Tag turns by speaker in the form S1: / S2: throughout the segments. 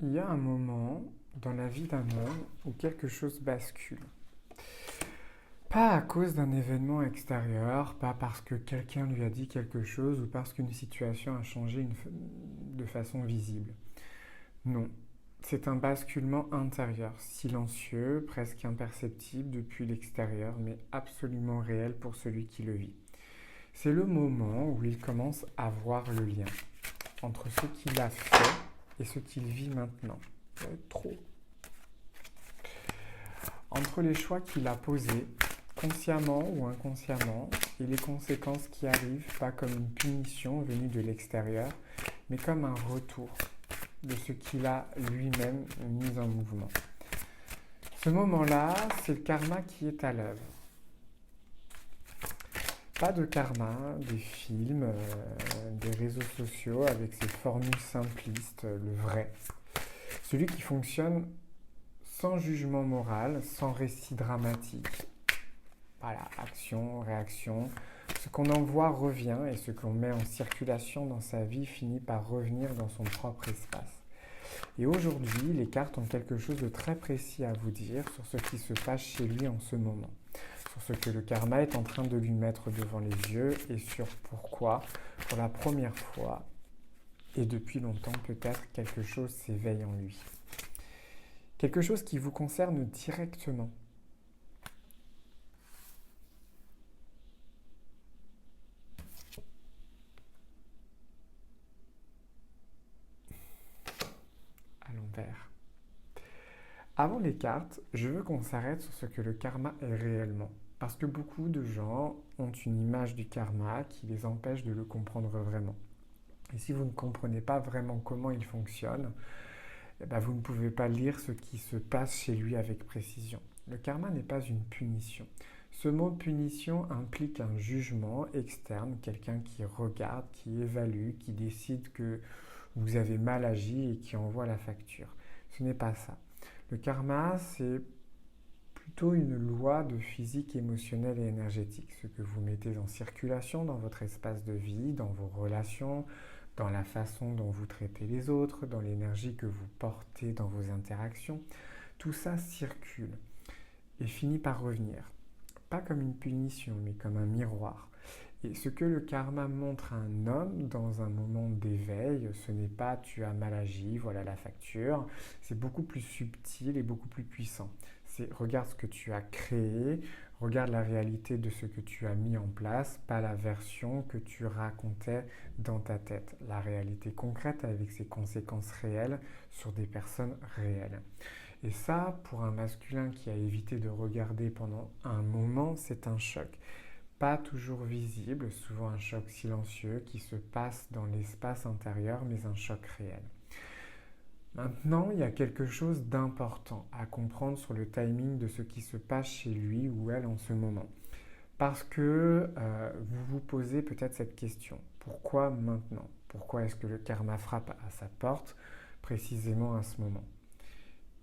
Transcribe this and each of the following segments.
S1: Il y a un moment dans la vie d'un homme où quelque chose bascule. Pas à cause d'un événement extérieur, pas parce que quelqu'un lui a dit quelque chose ou parce qu'une situation a changé de façon visible. Non, c'est un basculement intérieur, silencieux, presque imperceptible depuis l'extérieur, mais absolument réel pour celui qui le vit. C'est le moment où il commence à voir le lien entre ce qu'il a fait et ce qu'il vit maintenant. Trop. Entre les choix qu'il a posés, consciemment ou inconsciemment, et les conséquences qui arrivent, pas comme une punition venue de l'extérieur, mais comme un retour de ce qu'il a lui-même mis en mouvement. Ce moment-là, c'est le karma qui est à l'œuvre. Pas de karma, des films, des réseaux sociaux avec ces formules simplistes, le vrai. Celui qui fonctionne sans jugement moral, sans récit dramatique. Voilà, action, réaction. Ce qu'on envoie revient et ce qu'on met en circulation dans sa vie finit par revenir dans son propre espace. Et aujourd'hui, les cartes ont quelque chose de très précis à vous dire sur ce qui se passe chez lui en ce moment, sur ce que le karma est en train de lui mettre devant les yeux et sur pourquoi, pour la première fois, et depuis longtemps peut-être, quelque chose s'éveille en lui. Quelque chose qui vous concerne directement. À l'envers. Avant les cartes, je veux qu'on s'arrête sur ce que le karma est réellement. Parce que beaucoup de gens ont une image du karma qui les empêche de le comprendre vraiment. Et si vous ne comprenez pas vraiment comment il fonctionne, eh ben vous ne pouvez pas lire ce qui se passe chez lui avec précision. Le karma n'est pas une punition. Ce mot punition implique un jugement externe, quelqu'un qui regarde, qui évalue, qui décide que vous avez mal agi et qui envoie la facture. Ce n'est pas ça. Le karma, c'est plutôt une loi de physique émotionnelle et énergétique. Ce que vous mettez en circulation dans votre espace de vie, dans vos relations, dans la façon dont vous traitez les autres, dans l'énergie que vous portez dans vos interactions, tout ça circule et finit par revenir. Pas comme une punition, mais comme un miroir. Et ce que le karma montre à un homme dans un moment d'éveil, ce n'est pas tu as mal agi, voilà la facture. C'est beaucoup plus subtil et beaucoup plus puissant. C'est regarde ce que tu as créé, regarde la réalité de ce que tu as mis en place, pas la version que tu racontais dans ta tête. La réalité concrète avec ses conséquences réelles sur des personnes réelles. Et ça, pour un masculin qui a évité de regarder pendant un moment, c'est un choc. Pas toujours visible, souvent un choc silencieux qui se passe dans l'espace intérieur, mais un choc réel. Maintenant, il y a quelque chose d'important à comprendre sur le timing de ce qui se passe chez lui ou elle en ce moment. Parce que vous vous posez peut-être cette question. Pourquoi maintenant? Pourquoi est-ce que le karma frappe à sa porte précisément à ce moment?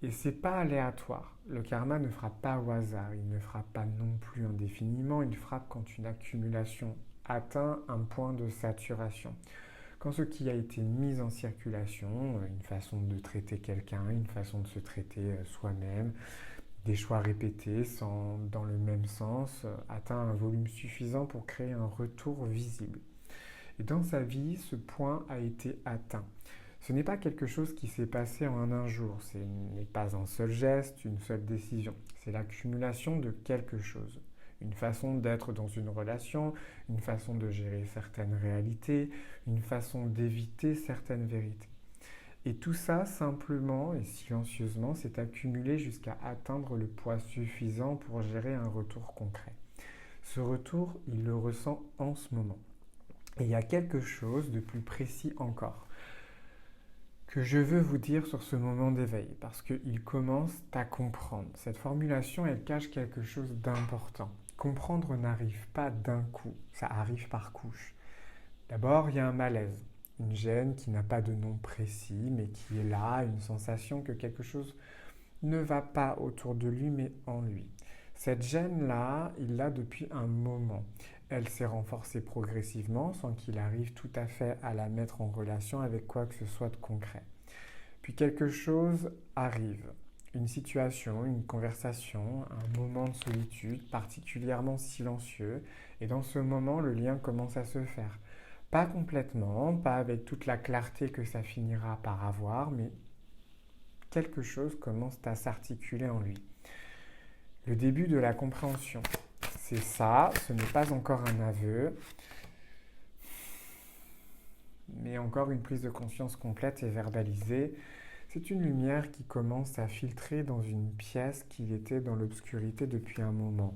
S1: Et c'est pas aléatoire. Le karma ne frappe pas au hasard, il ne frappe pas non plus indéfiniment, il frappe quand une accumulation atteint un point de saturation. Quand ce qui a été mis en circulation, une façon de traiter quelqu'un, une façon de se traiter soi-même, des choix répétés dans le même sens, atteint un volume suffisant pour créer un retour visible. Et dans sa vie, ce point a été atteint. Ce n'est pas quelque chose qui s'est passé en un jour, ce n'est pas un seul geste, une seule décision, c'est l'accumulation de quelque chose. Une façon d'être dans une relation, une façon de gérer certaines réalités, une façon d'éviter certaines vérités. Et tout ça, simplement et silencieusement, s'est accumulé jusqu'à atteindre le poids suffisant pour gérer un retour concret. Ce retour, il le ressent en ce moment. Et il y a quelque chose de plus précis encore que je veux vous dire sur ce moment d'éveil, parce qu'il commence à comprendre. Cette formulation, elle cache quelque chose d'important. Comprendre n'arrive pas d'un coup, ça arrive par couches. D'abord, il y a un malaise, une gêne qui n'a pas de nom précis, mais qui est là, une sensation que quelque chose ne va pas autour de lui, mais en lui. Cette gêne-là, il l'a depuis un moment. Elle s'est renforcée progressivement sans qu'il arrive tout à fait à la mettre en relation avec quoi que ce soit de concret. Puis quelque chose arrive. Une situation, une conversation, un moment de solitude particulièrement silencieux. Et dans ce moment, le lien commence à se faire. Pas complètement, pas avec toute la clarté que ça finira par avoir, mais quelque chose commence à s'articuler en lui. Le début de la compréhension. C'est ça, ce n'est pas encore un aveu, mais encore une prise de conscience complète et verbalisée. C'est une lumière qui commence à filtrer dans une pièce qui était dans l'obscurité depuis un moment.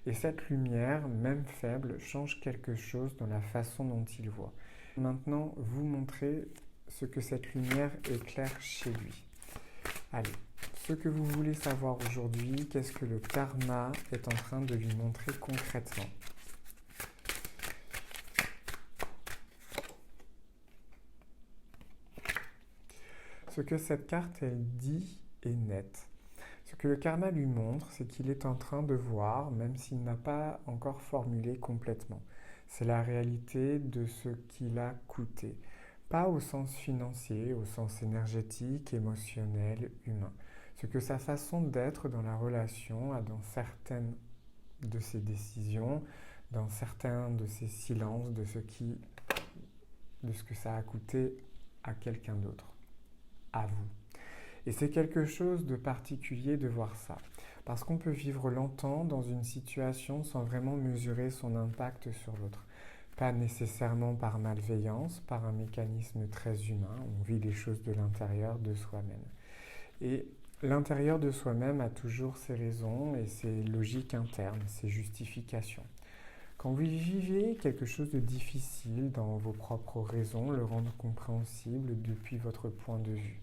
S1: Et cette lumière, même faible, change quelque chose dans la façon dont il voit. Maintenant, vous montrez ce que cette lumière éclaire chez lui. Allez, ce que vous voulez savoir aujourd'hui, qu'est-ce que le karma est en train de lui montrer concrètement? Ce que cette carte, elle dit est net. Ce que le karma lui montre, c'est qu'il est en train de voir, même s'il n'a pas encore formulé complètement. C'est la réalité de ce qu'il a coûté. Pas au sens financier, au sens énergétique, émotionnel, humain. Ce que sa façon d'être dans la relation a dans certaines de ses décisions, dans certains de ses silences, de ce que ça a coûté à quelqu'un d'autre. À vous. Et c'est quelque chose de particulier de voir ça. Parce qu'on peut vivre longtemps dans une situation sans vraiment mesurer son impact sur l'autre. Pas nécessairement par malveillance, par un mécanisme très humain. On vit les choses de l'intérieur de soi-même. Et l'intérieur de soi-même a toujours ses raisons et ses logiques internes, ses justifications. Quand vous vivez quelque chose de difficile dans vos propres raisons, le rendre compréhensible depuis votre point de vue.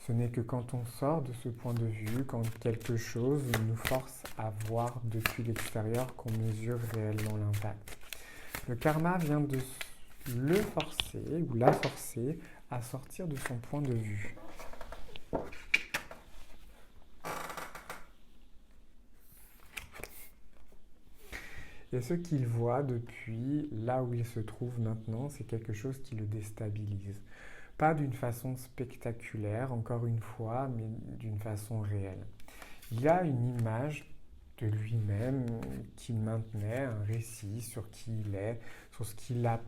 S1: Ce n'est que quand on sort de ce point de vue, quand quelque chose nous force à voir depuis l'extérieur qu'on mesure réellement l'impact. Le karma vient de le forcer ou la forcer à sortir de son point de vue. Et ce qu'il voit depuis là où il se trouve maintenant, c'est quelque chose qui le déstabilise. Pas d'une façon spectaculaire, encore une fois, mais d'une façon réelle. Il y a une image de lui-même qu'il maintenait, un récit sur qui il est, sur ce qu'il a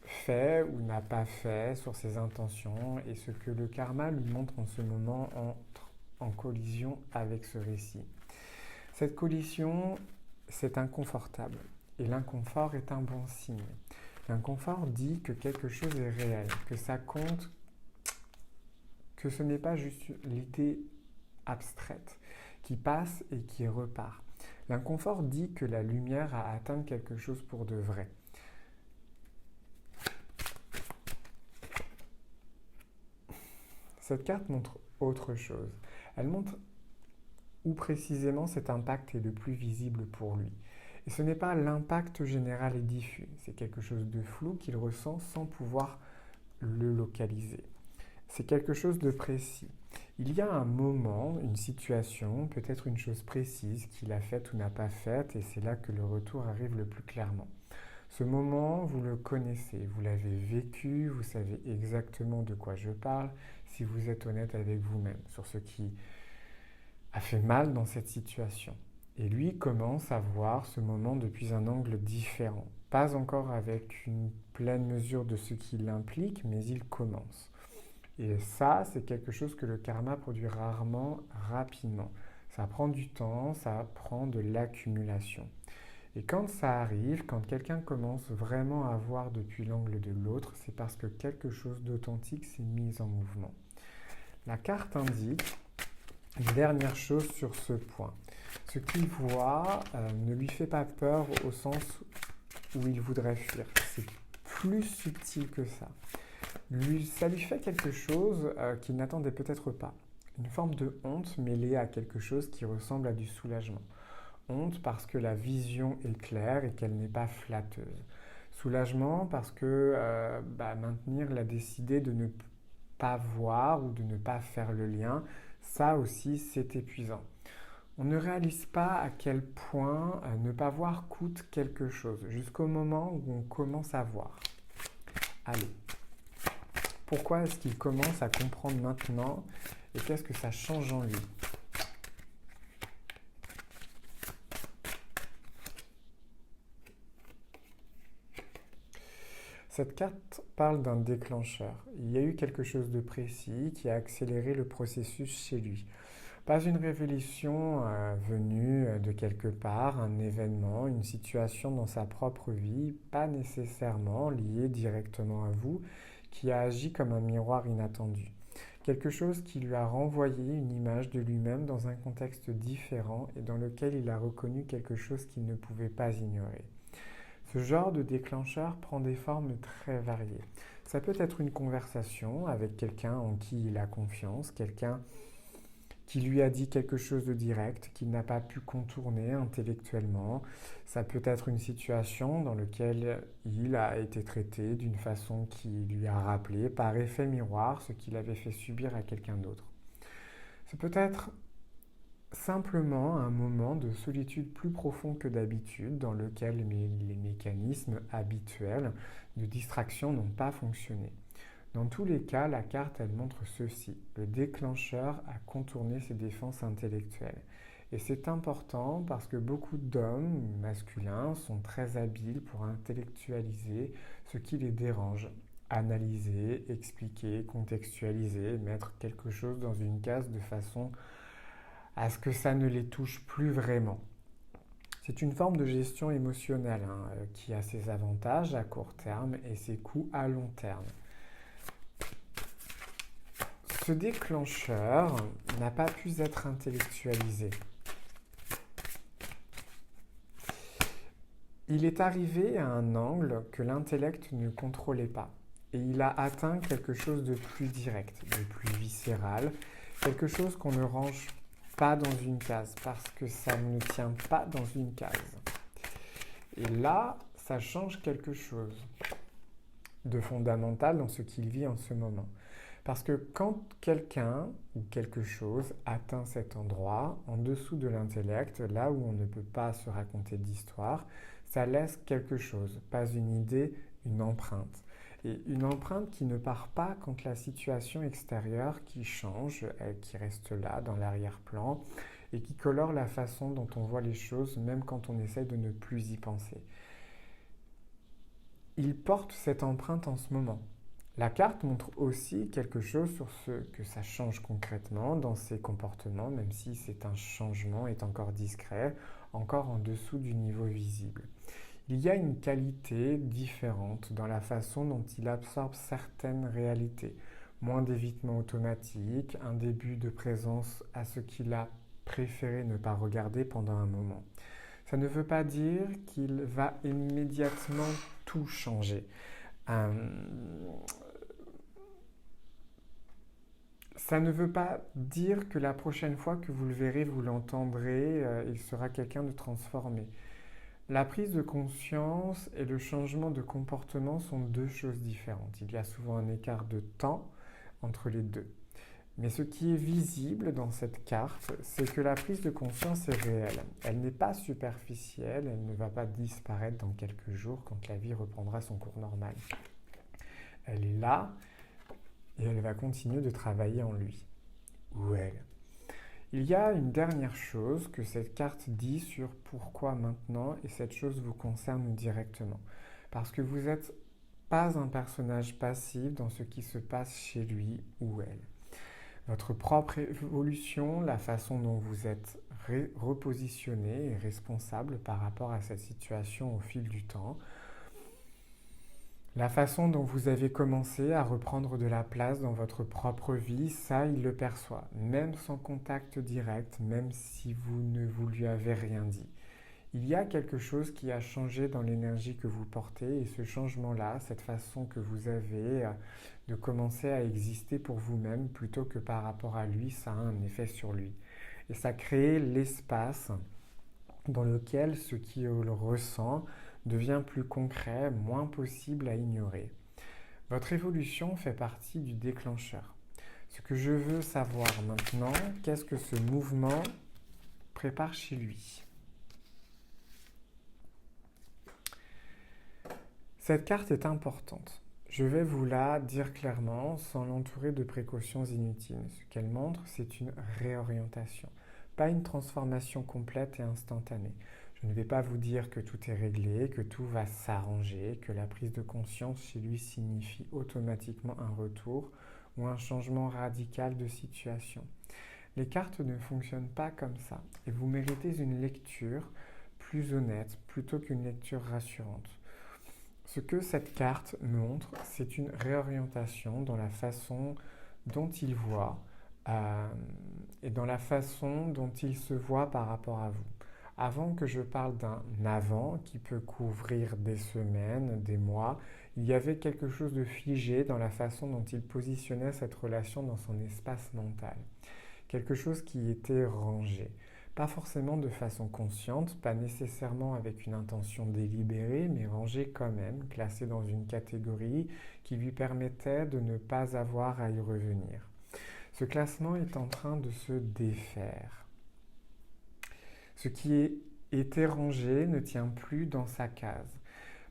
S1: fait ou n'a pas fait, sur ses intentions, et ce que le karma lui montre en ce moment entre en collision avec ce récit. Cette collision, c'est inconfortable, et l'inconfort est un bon signe. L'inconfort dit que quelque chose est réel, que ça compte, que ce n'est pas juste l'idée abstraite qui passe et qui repart. L'inconfort dit que la lumière a atteint quelque chose pour de vrai. Cette carte montre autre chose. Elle montre où précisément cet impact est le plus visible pour lui. Et ce n'est pas l'impact général et diffus, c'est quelque chose de flou qu'il ressent sans pouvoir le localiser. C'est quelque chose de précis. Il y a un moment, une situation, peut-être une chose précise qu'il a faite ou n'a pas faite, et c'est là que le retour arrive le plus clairement. Ce moment, vous le connaissez, vous l'avez vécu, vous savez exactement de quoi je parle, si vous êtes honnête avec vous-même sur ce qui a fait mal dans cette situation. Et lui commence à voir ce moment depuis un angle différent. Pas encore avec une pleine mesure de ce qu'il implique, mais il commence. Et ça, c'est quelque chose que le karma produit rarement, rapidement. Ça prend du temps, ça prend de l'accumulation. Et quand ça arrive, quand quelqu'un commence vraiment à voir depuis l'angle de l'autre, c'est parce que quelque chose d'authentique s'est mis en mouvement. La carte indique une dernière chose sur ce point. Ce qu'il voit ne lui fait pas peur au sens où il voudrait fuir. C'est plus subtil que ça. Ça lui fait quelque chose qu'il n'attendait peut-être pas. Une forme de honte mêlée à quelque chose qui ressemble à du soulagement. Honte parce que la vision est claire et qu'elle n'est pas flatteuse. Soulagement parce que maintenir la décidé de ne pas voir ou de ne pas faire le lien, ça aussi c'est épuisant. On ne réalise pas à quel point ne pas voir coûte quelque chose, jusqu'au moment où on commence à voir. Allez, Pourquoi est-ce qu'il commence à comprendre maintenant et qu'est-ce que ça change en lui? Cette carte parle d'un déclencheur. Il y a eu quelque chose de précis qui a accéléré le processus chez lui. Pas une révélation venue de quelque part, un événement, une situation dans sa propre vie, pas nécessairement liée directement à vous, qui a agi comme un miroir inattendu. Quelque chose qui lui a renvoyé une image de lui-même dans un contexte différent et dans lequel il a reconnu quelque chose qu'il ne pouvait pas ignorer. Ce genre de déclencheur prend des formes très variées. Ça peut être une conversation avec quelqu'un en qui il a confiance, quelqu'un qui lui a dit quelque chose de direct, qu'il n'a pas pu contourner intellectuellement. Ça peut être une situation dans laquelle il a été traité d'une façon qui lui a rappelé par effet miroir ce qu'il avait fait subir à quelqu'un d'autre. Ça peut être simplement un moment de solitude plus profond que d'habitude dans lequel les mécanismes habituels de distraction n'ont pas fonctionné. Dans tous les cas, la carte, elle montre ceci. Le déclencheur a contourné ses défenses intellectuelles. Et c'est important parce que beaucoup d'hommes masculins sont très habiles pour intellectualiser ce qui les dérange. Analyser, expliquer, contextualiser, mettre quelque chose dans une case de façon à ce que ça ne les touche plus vraiment. C'est une forme de gestion émotionnelle qui a ses avantages à court terme et ses coûts à long terme. Ce déclencheur n'a pas pu être intellectualisé. Il est arrivé à un angle que l'intellect ne contrôlait pas. Et il a atteint quelque chose de plus direct, de plus viscéral, quelque chose qu'on ne range pas dans une case, parce que ça ne tient pas dans une case. Et là, ça change quelque chose de fondamental dans ce qu'il vit en ce moment. Parce que quand quelqu'un ou quelque chose atteint cet endroit, en dessous de l'intellect, là où on ne peut pas se raconter d'histoire, ça laisse quelque chose, pas une idée, une empreinte. Et une empreinte qui ne part pas quand la situation extérieure qui change, qui reste là dans l'arrière-plan et qui colore la façon dont on voit les choses, même quand on essaie de ne plus y penser. Il porte cette empreinte en ce moment. La carte montre aussi quelque chose sur ce que ça change concrètement dans ses comportements, même si c'est un changement est encore discret, encore en dessous du niveau visible. Il y a une qualité différente dans la façon dont il absorbe certaines réalités. Moins d'évitement automatique, un début de présence à ce qu'il a préféré ne pas regarder pendant un moment. Ça ne veut pas dire qu'il va immédiatement tout changer. Ça ne veut pas dire que la prochaine fois que vous le verrez, vous l'entendrez, il sera quelqu'un de transformé. La prise de conscience et le changement de comportement sont deux choses différentes. Il y a souvent un écart de temps entre les deux. Mais ce qui est visible dans cette carte, c'est que la prise de conscience est réelle. Elle n'est pas superficielle, elle ne va pas disparaître dans quelques jours quand la vie reprendra son cours normal. Elle est là et elle va continuer de travailler en lui ou elle. Il y a une dernière chose que cette carte dit sur pourquoi maintenant, et cette chose vous concerne directement. Parce que vous n'êtes pas un personnage passif dans ce qui se passe chez lui ou elle. Votre propre évolution, la façon dont vous êtes repositionné et responsable par rapport à cette situation au fil du temps, la façon dont vous avez commencé à reprendre de la place dans votre propre vie, ça, il le perçoit, même sans contact direct, même si vous ne vous lui avez rien dit. Il y a quelque chose qui a changé dans l'énergie que vous portez et ce changement-là, cette façon que vous avez de commencer à exister pour vous-même plutôt que par rapport à lui, ça a un effet sur lui. Et ça crée l'espace dans lequel ce qui le ressent devient plus concret, moins possible à ignorer. Votre évolution fait partie du déclencheur. Ce que je veux savoir maintenant, qu'est-ce que ce mouvement prépare chez lui? Cette carte est importante. Je vais vous la dire clairement sans l'entourer de précautions inutiles. Ce qu'elle montre, c'est une réorientation, pas une transformation complète et instantanée. Je ne vais pas vous dire que tout est réglé, que tout va s'arranger, que la prise de conscience chez lui signifie automatiquement un retour ou un changement radical de situation. Les cartes ne fonctionnent pas comme ça et vous méritez une lecture plus honnête plutôt qu'une lecture rassurante. Ce que cette carte montre, c'est une réorientation dans la façon dont il voit euh, et dans la façon dont il se voit par rapport à vous. Avant que je parle d'un avant qui peut couvrir des semaines, des mois, il y avait quelque chose de figé dans la façon dont il positionnait cette relation dans son espace mental. Quelque chose qui était rangé. Pas forcément de façon consciente, pas nécessairement avec une intention délibérée, mais rangé quand même, classé dans une catégorie qui lui permettait de ne pas avoir à y revenir. Ce classement est en train de se défaire. Ce qui était rangé ne tient plus dans sa case.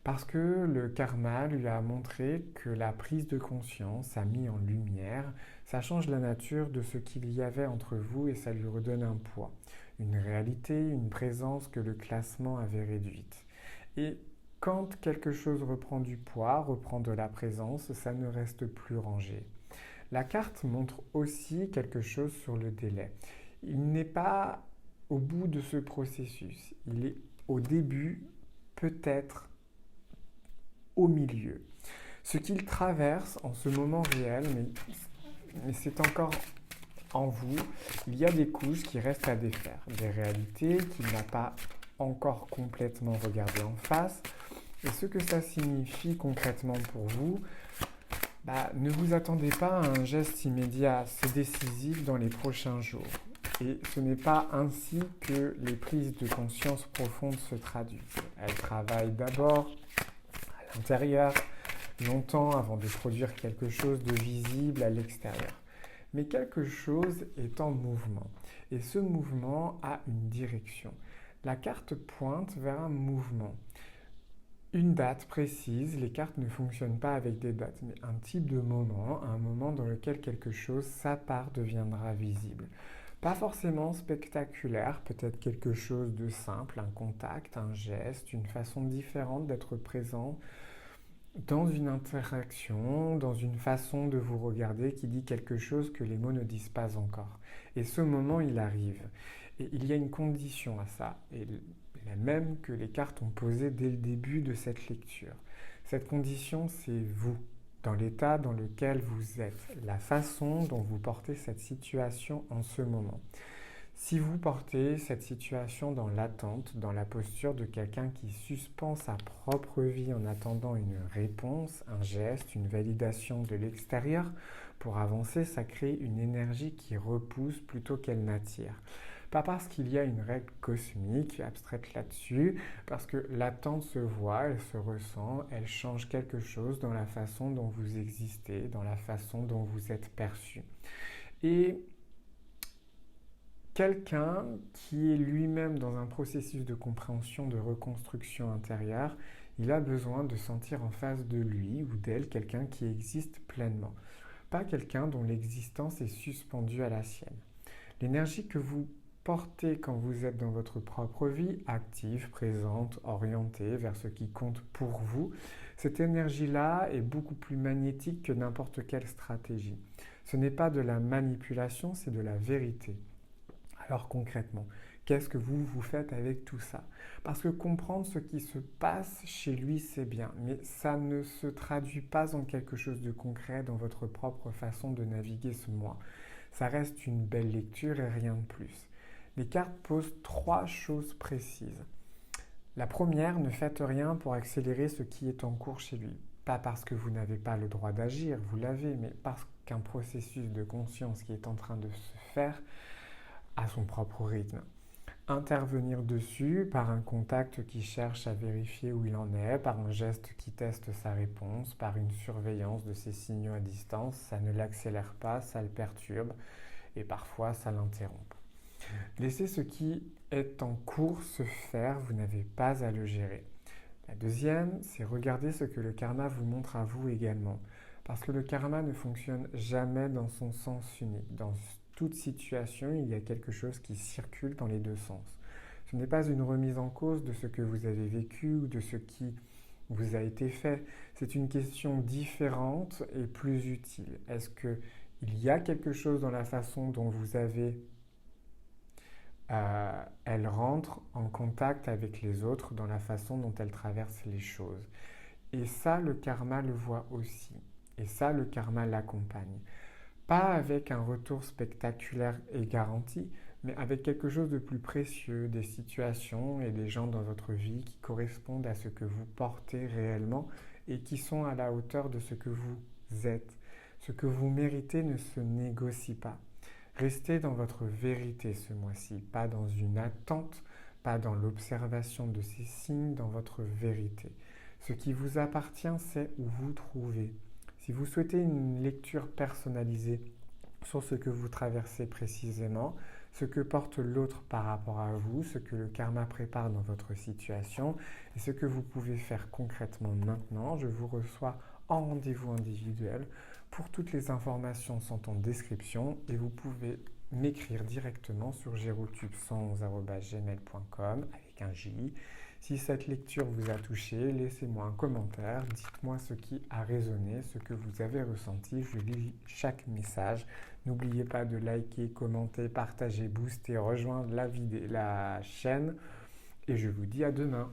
S1: Parce que le karma lui a montré que la prise de conscience a mis en lumière, ça change la nature de ce qu'il y avait entre vous et ça lui redonne un poids, une réalité, une présence que le classement avait réduite. Et quand quelque chose reprend du poids, reprend de la présence, ça ne reste plus rangé. La carte montre aussi quelque chose sur le délai. Il n'est pas au bout de ce processus, il est au début, peut-être au milieu. Ce qu'il traverse en ce moment réel, mais c'est encore en vous, il y a des couches qui restent à défaire, des réalités qu'il n'a pas encore complètement regardées en face. Et ce que ça signifie concrètement pour vous, ne vous attendez pas à un geste immédiat, c'est décisif dans les prochains jours. Et ce n'est pas ainsi que les prises de conscience profondes se traduisent. Elles travaillent d'abord à l'intérieur, longtemps avant de produire quelque chose de visible à l'extérieur. Mais quelque chose est en mouvement. Et ce mouvement a une direction. La carte pointe vers un mouvement. Une date précise, les cartes ne fonctionnent pas avec des dates, mais un type de moment, un moment dans lequel quelque chose, sa part, deviendra visible. Pas forcément spectaculaire, peut-être quelque chose de simple, un contact, un geste, une façon différente d'être présent dans une interaction, dans une façon de vous regarder qui dit quelque chose que les mots ne disent pas encore. Et ce moment, il arrive. Et il y a une condition à ça, et la même que les cartes ont posée dès le début de cette lecture. Cette condition, c'est vous, dans l'état dans lequel vous êtes, la façon dont vous portez cette situation en ce moment. Si vous portez cette situation dans l'attente, dans la posture de quelqu'un qui suspend sa propre vie en attendant une réponse, un geste, une validation de l'extérieur, pour avancer, ça crée une énergie qui repousse plutôt qu'elle n'attire. Pas parce qu'il y a une règle cosmique abstraite là-dessus, parce que l'attente se voit, elle se ressent, elle change quelque chose dans la façon dont vous existez, dans la façon dont vous êtes perçu. Et quelqu'un qui est lui-même dans un processus de compréhension, de reconstruction intérieure, il a besoin de sentir en face de lui ou d'elle quelqu'un qui existe pleinement, pas quelqu'un dont l'existence est suspendue à la sienne. L'énergie que vous portez quand vous êtes dans votre propre vie, active, présente, orientée vers ce qui compte pour vous, cette énergie-là est beaucoup plus magnétique que n'importe quelle stratégie. Ce n'est pas de la manipulation, c'est de la vérité. Alors concrètement, qu'est-ce que vous faites avec tout ça? Parce que comprendre ce qui se passe chez lui, c'est bien, mais ça ne se traduit pas en quelque chose de concret dans votre propre façon de naviguer ce mois. Ça reste une belle lecture et rien de plus. Les cartes posent 3 choses précises. La première, ne faites rien pour accélérer ce qui est en cours chez lui. Pas parce que vous n'avez pas le droit d'agir, vous l'avez, mais parce qu'un processus de conscience qui est en train de se faire à son propre rythme. Intervenir dessus par un contact qui cherche à vérifier où il en est, par un geste qui teste sa réponse, par une surveillance de ses signaux à distance, ça ne l'accélère pas, ça le perturbe et parfois ça l'interrompt. Laissez ce qui est en cours se faire, vous n'avez pas à le gérer. La deuxième, c'est regarder ce que le karma vous montre à vous également. Parce que le karma ne fonctionne jamais dans son sens unique. Dans toute situation, il y a quelque chose qui circule dans les deux sens. Ce n'est pas une remise en cause de ce que vous avez vécu ou de ce qui vous a été fait. C'est une question différente et plus utile. Est-ce qu'il y a quelque chose dans la façon dont vous avez elle rentre en contact avec les autres dans la façon dont elle traverse les choses. Et ça, le karma le voit aussi. Et ça, le karma l'accompagne. Pas avec un retour spectaculaire et garanti, mais avec quelque chose de plus précieux, des situations et des gens dans votre vie qui correspondent à ce que vous portez réellement et qui sont à la hauteur de ce que vous êtes. Ce que vous méritez ne se négocie pas. Restez dans votre vérité ce mois-ci, pas dans une attente, pas dans l'observation de ces signes, dans votre vérité. Ce qui vous appartient, c'est où vous trouvez. Si vous souhaitez une lecture personnalisée sur ce que vous traversez précisément, ce que porte l'autre par rapport à vous, ce que le karma prépare dans votre situation et ce que vous pouvez faire concrètement maintenant, je vous reçois en rendez-vous individuel. Pour toutes les informations sont en description et vous pouvez m'écrire directement sur gerotube111@gmail.com avec un J. Si cette lecture vous a touché, laissez-moi un commentaire, dites-moi ce qui a résonné, ce que vous avez ressenti, je lis chaque message. N'oubliez pas de liker, commenter, partager, booster, rejoindre la chaîne et je vous dis à demain.